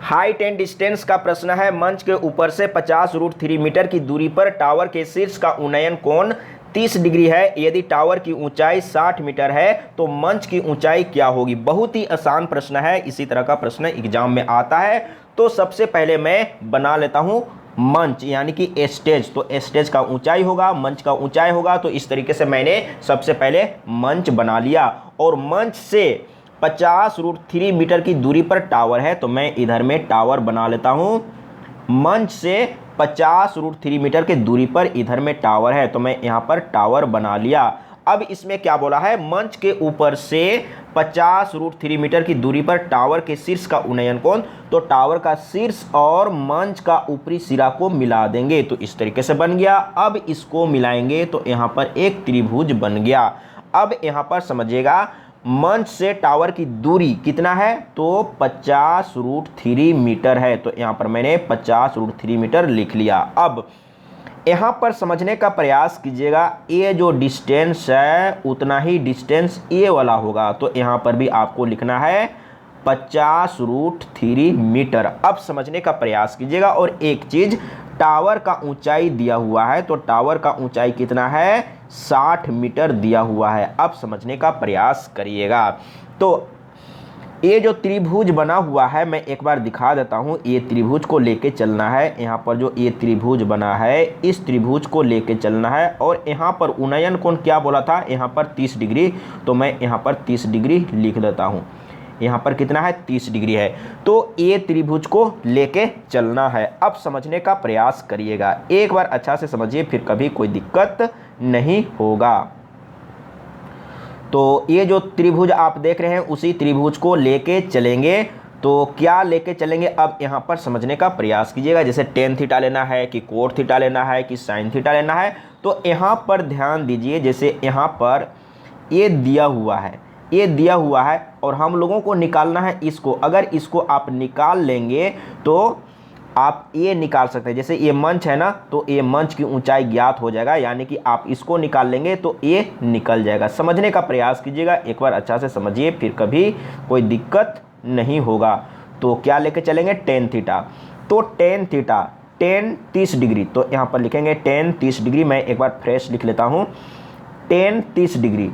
Height and distance का प्रश्न है। मंच के ऊपर से 50√3 मीटर की दूरी पर टावर के शीर्ष का उन्नयन कोण 30 डिग्री है। यदि टावर की ऊंचाई 60 मीटर है तो मंच की ऊंचाई क्या होगी। बहुत ही आसान प्रश्न है, इसी तरह का प्रश्न एग्जाम में आता है। तो सबसे पहले मैं बना लेता हूं मंच यानी कि स्टेज। तो स्टेज का ऊंचाई होगा, मंच का ऊंचाई होगा। तो इस तरीके से मैंने सबसे पहले मंच बना लिया और मंच से 50√3 मीटर की दूरी पर टावर है तो मैं इधर में टावर बना लेता हूं। मंच से 50√3 मीटर की दूरी पर इधर में टावर है तो मैं यहां पर टावर बना लिया। अब इसमें क्या बोला है, मंच के ऊपर से 50√3 मीटर की दूरी पर टावर के शीर्ष का उन्नयन कोण। तो टावर का शीर्ष और मंच का ऊपरी सिरा को मिला देंगे तो इस तरीके से बन गया। अब इसको मिलाएंगे तो यहां पर एक त्रिभुज बन गया। अब यहां पर समझिएगा मंच से टावर की दूरी कितना है तो 50√3 मीटर है। तो यहां पर मैंने 50√3 मीटर लिख लिया। अब यहां पर समझने का प्रयास कीजिएगा, ये जो डिस्टेंस है उतना ही डिस्टेंस ये वाला होगा। तो यहां पर भी आपको लिखना है 50√3 मीटर। अब समझने का प्रयास कीजिएगा। और एक चीज, टावर का ऊंचाई दिया हुआ है तो टावर का ऊंचाई कितना है 60 मीटर दिया हुआ है। अब समझने का प्रयास करिएगा। तो ये जो त्रिभुज बना हुआ है मैं एक बार दिखा देता हूँ। ये त्रिभुज को लेके चलना है। यहाँ पर जो ये त्रिभुज बना है इस त्रिभुज को लेके चलना है। और यहाँ पर उन्नयन कोण क्या बोला था, यहाँ पर 30 डिग्री। तो मैं यहाँ पर 30 डिग्री लिख देता हूँ। यहाँ पर कितना है 30 डिग्री है। तो ये त्रिभुज को लेके चलना है। अब समझने का प्रयास करिएगा, एक बार अच्छा से समझिए, फिर कभी कोई दिक्कत नहीं होगा। तो ये जो त्रिभुज आप देख रहे हैं उसी त्रिभुज को लेके चलेंगे। तो क्या लेके चलेंगे, अब यहाँ पर समझने का प्रयास कीजिएगा। जैसे टेन थीटा लेना है कि कोट थीटा लेना है कि साइन थीटा लेना है। तो यहाँ पर ध्यान दीजिए, जैसे यहाँ पर ये दिया हुआ है, ये दिया हुआ है और हम लोगों को निकालना है इसको। अगर इसको आप निकाल लेंगे तो आप ये निकाल सकते हैं। जैसे ये मंच है ना, तो ये मंच की ऊंचाई ज्ञात हो जाएगा, यानी कि आप इसको निकाल लेंगे तो ये निकल जाएगा। समझने का प्रयास कीजिएगा, एक बार अच्छा से समझिए, फिर कभी कोई दिक्कत नहीं होगा। तो क्या लेके चलेंगे, टेन थीटा। तो टेन थीटा, टेन 30 डिग्री। तो यहाँ पर लिखेंगे टेन 30 डिग्री। मैं एक बार फ्रेश लिख लेता हूँ, टेन 30 डिग्री।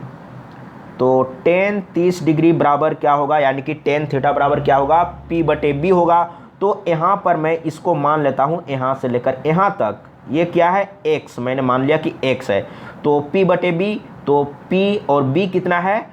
तो टेन 30 डिग्री बराबर क्या होगा, यानी कि टेन थीटा बराबर क्या होगा, P/B होगा। तो यहाँ पर मैं इसको मान लेता हूँ, यहाँ से लेकर यहाँ तक ये क्या है x, मैंने मान लिया कि x है। तो P/B, तो P और B कितना है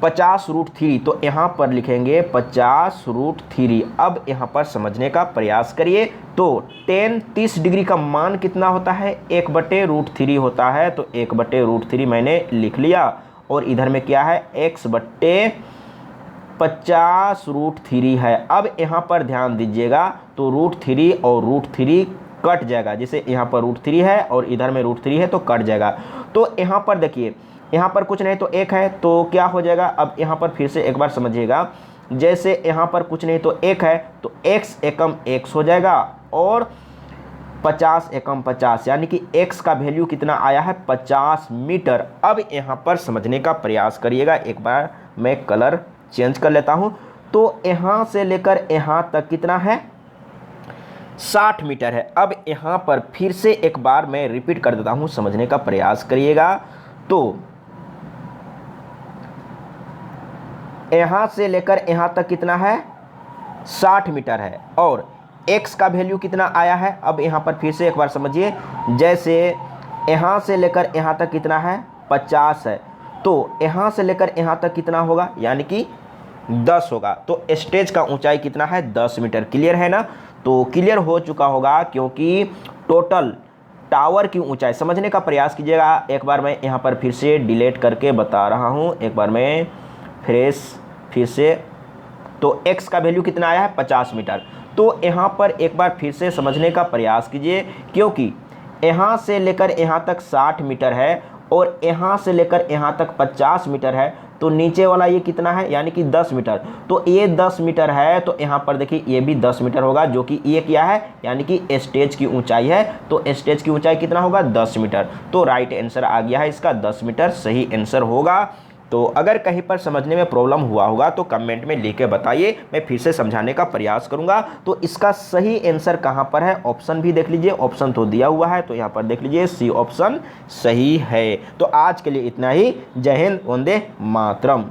50√3। तो यहाँ पर लिखेंगे 50√3। अब यहाँ पर समझने का प्रयास करिए। तो टेन 30 डिग्री का मान कितना होता है, 1/√3 होता है। तो 1/√3 मैंने लिख लिया। और इधर में क्या है x/50√3 है। अब यहाँ पर ध्यान दीजिएगा, तो √3 और √3 कट जाएगा। जैसे यहाँ पर √3 है और इधर में √3 है तो कट जाएगा। तो यहाँ पर देखिए, यहाँ पर कुछ नहीं तो एक है तो क्या हो जाएगा। अब यहाँ पर फिर से एक बार समझिएगा, जैसे यहाँ पर कुछ नहीं तो एक है तो x एकम x हो जाएगा और 50 एकम 50, यानी कि x का वैल्यू कितना आया है 50 मीटर। अब यहाँ पर समझने का प्रयास करिएगा, एक बार मैं कलर चेंज कर लेता हूँ। तो यहाँ से लेकर यहाँ तक कितना है 60 मीटर है। अब यहाँ पर फिर से एक बार मैं रिपीट कर देता हूँ, समझने का प्रयास करिएगा। तो यहाँ से लेकर यहाँ तक कितना है 60 मीटर है और x का वैल्यू कितना आया है। अब यहाँ पर फिर से एक बार समझिए, जैसे यहाँ से लेकर यहाँ तक कितना है 50 है। तो यहाँ से लेकर यहाँ तक कितना होगा, यानी कि 10 होगा। तो स्टेज का ऊंचाई कितना है 10 मीटर। क्लियर है ना। तो क्लियर हो चुका होगा, क्योंकि टोटल टावर की ऊंचाई समझने का प्रयास कीजिएगा। एक बार मैं यहाँ पर फिर से डिलीट करके बता रहा हूँ, एक बार मैं फ्रेश फिर से। तो x का वैल्यू कितना आया है 50 मीटर। तो यहाँ पर एक बार फिर से समझने का प्रयास कीजिए, क्योंकि यहाँ से लेकर यहाँ तक 60 मीटर है और यहाँ से लेकर यहाँ तक 50 मीटर है। तो नीचे वाला ये कितना है, यानी कि 10 मीटर। तो ये 10 मीटर है तो यहाँ पर देखिए ये भी 10 मीटर होगा, जो कि ये क्या है, यानी कि स्टेज की ऊंचाई है। तो स्टेज की ऊंचाई कितना होगा 10 मीटर। तो राइट आंसर आ गया है इसका 10 मीटर, सही आंसर होगा। तो अगर कहीं पर समझने में प्रॉब्लम हुआ होगा तो कमेंट में लिख के बताइए, मैं फिर से समझाने का प्रयास करूंगा। तो इसका सही आंसर कहां पर है, ऑप्शन भी देख लीजिए, ऑप्शन तो दिया हुआ है, तो यहां पर देख लीजिए सी ऑप्शन सही है। तो आज के लिए इतना ही। जय हिंद, वंदे मातरम।